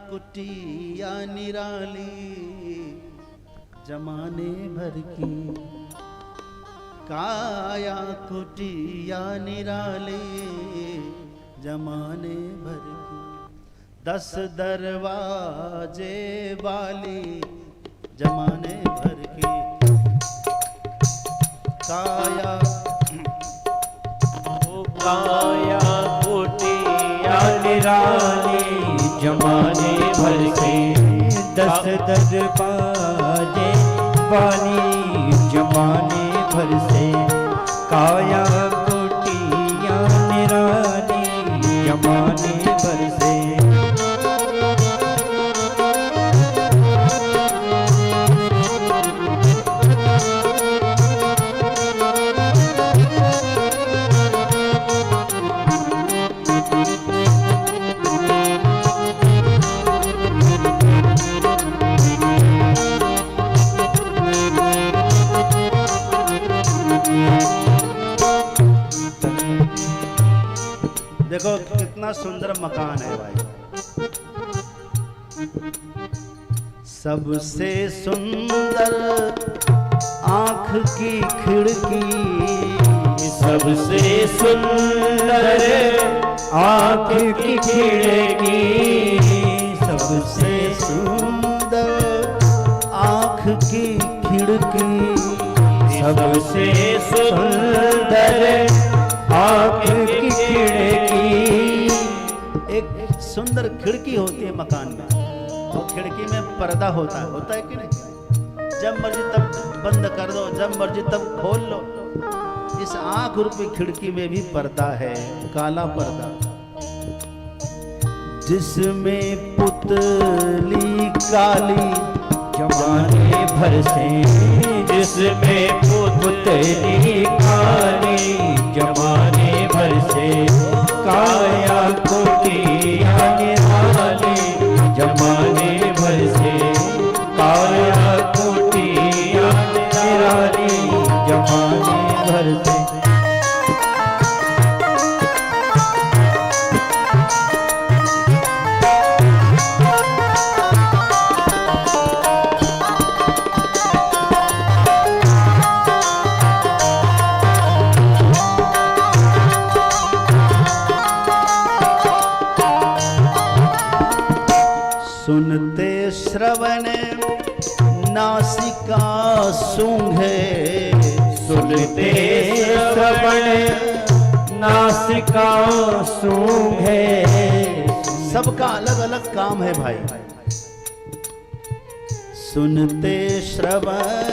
कुटिया निराली जमाने भर की, काया कुटिया निराली जमाने भर की, 10 दरवाजे वाली जमाने भर की, काया काया कुटिया निराली जमाने भर की, 10 दरवाजे वाली जमाने भर से, काया कुटिया निराली जमाने भर से। देखो कितना सुंदर मकान है भाई, सबसे सुंदर आंख की खिड़की, सबसे सुंदर आंख की खिड़की, सबसे सुंदर आंख की खिड़की, सबसे सुंदर आंख की खिड़की। एक सुंदर खिड़की होती है मकान में, वो खिड़की में पर्दा होता है कि नहीं? जब मर्जी तब बंद कर दो, जब मर्जी तब खोल लो। इस आंख रूपी खिड़की में भी पर्दा है, काला पर्दा, जिसमें पुतली काली जमाने भर से, जिसमें पुतली काली जमाने भर से, काया कुटिया निराली जमाने भर से, काया कुटिया निराली जमाने भर से। सुनते श्रवण नासिका सूंघे, सुनते श्रवण नासिका सूंघे। सबका अलग अलग काम है भाई। सुनते श्रवण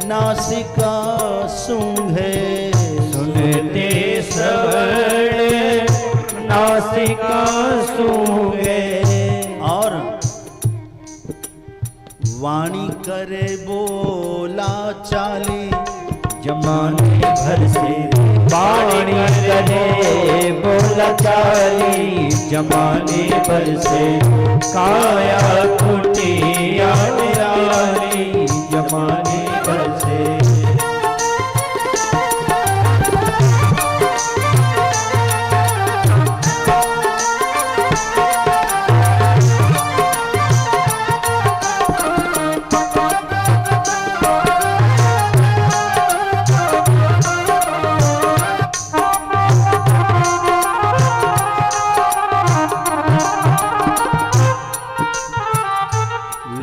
नासिका सूंघे, सुनते श्रवण नासिका सूंघे। और वाणी करे बोला चाली जमाने भर से, वाणी करे बोला चाली जमाने भर से, काया कुटिया निराली जमाने भर से।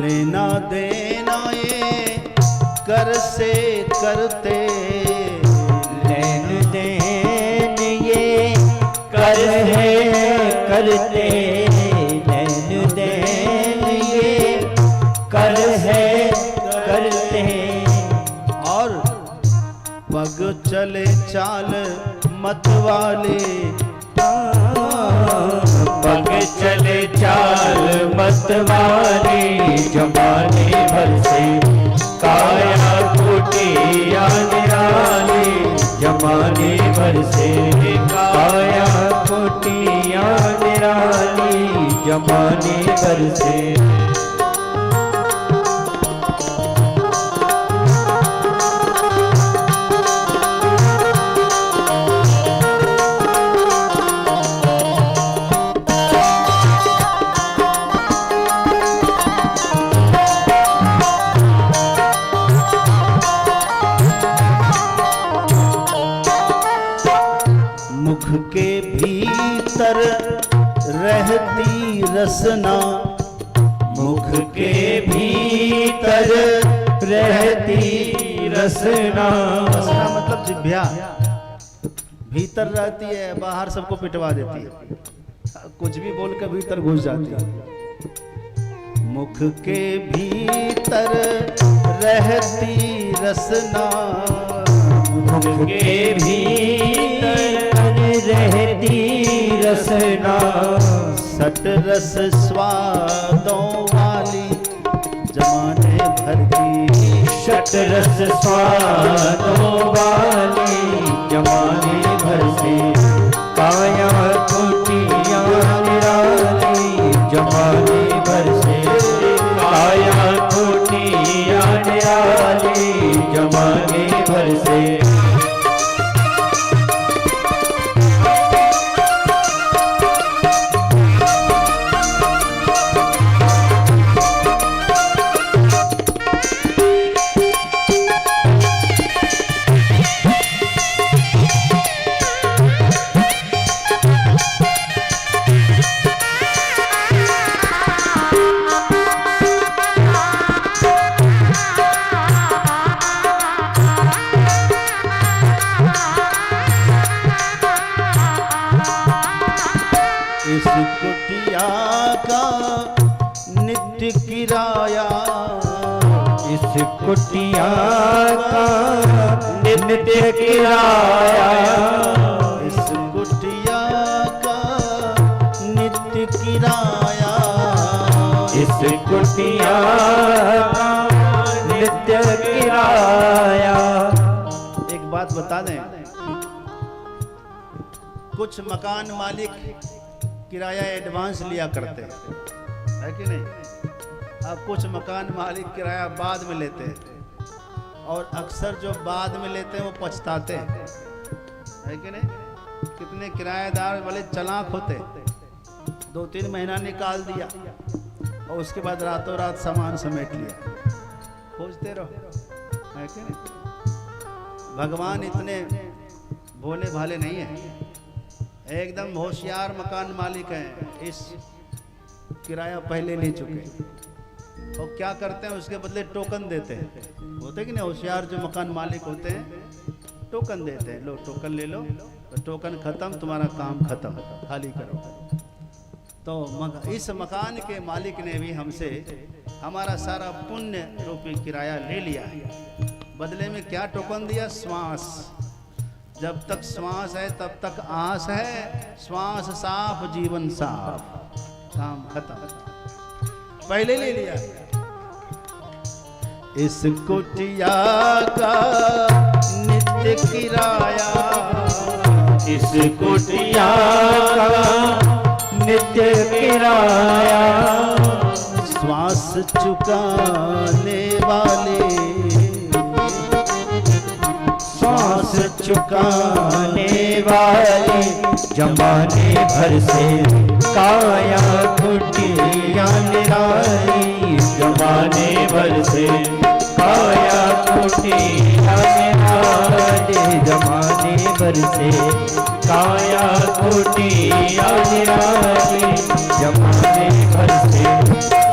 लेना देना ये कर से करते, लेन देन ये कर है करते, लेन देन ये कर है करते। और पग चले चाल मत वाले, पग चले चाल मत वाली जमाने भर से, काया कुटिया निराली जमाने भर से, काया कुटिया निराली जमाने भर से। रसना, मुख के भीतर रहती रसना। रसना मतलब जिह्वा, भीतर रहती है, बाहर सबको पिटवा देती है, कुछ भी बोल कर भीतर घुस जाती है। मुख के भीतर रहती रसना, मुख के भीतर रहती रसना। सट रस स्वादों वाली जमाने भर की, शत रस स्वादों वाली जमाने भर से। काया कुटिया निराली जमाने भर से। काया कुटिया निराली जमाने भर से। इस कुटिया का नित्य किराया, इस कुटिया का नित्य किराया। इस कुटिया का नित्य किराया। इस कुटिया का नित्य किराया। एक बात बता दें, कुछ मकान मालिक किराया एडवांस लिया करते हैं, है कि नहीं? अब कुछ मकान मालिक किराया बाद में लेते हैं, और अक्सर जो बाद में लेते हैं वो पछताते हैं, है कि नहीं? कितने किराएदार वाले चालाक होते, 2-3 महीना निकाल दिया और उसके बाद रातों रात सामान समेट लिया। खोजते रहो, है कि नहीं? भगवान इतने भोले भाले नहीं है, एकदम होशियार मकान मालिक हैं। इस किराया पहले ले चुके, और क्या करते हैं उसके बदले टोकन देते हैं। होते कि नहीं, होशियार जो मकान मालिक होते हैं टोकन देते हैं, लो टोकन ले लो, तो टोकन खत्म, तुम्हारा काम खत्म, खाली करो। तो इस मकान के मालिक ने भी हमसे हमारा सारा पुण्य रूपी किराया ले लिया है। बदले में क्या टोकन दिया? श्वास। जब तक श्वास है तब तक आस है, श्वास साफ जीवन साफ, काम खत्म, पहले ले लिया। इस कुटिया का नित्य किराया, इस कुटिया का नित्य किराया। श्वास चुकाने वाले, श्वास चुकाने वाले जमाने भर से। काया कुटिया निराली जमाने भर से। काया कुटिया निराली जमाने भर से। काया कुटिया निराली जमाने भर से।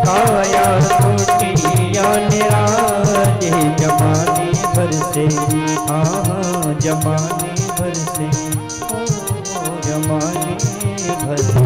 काया कुटिया निराली जमाने भर से। हाँ जमाने भर से, जमाने भर से।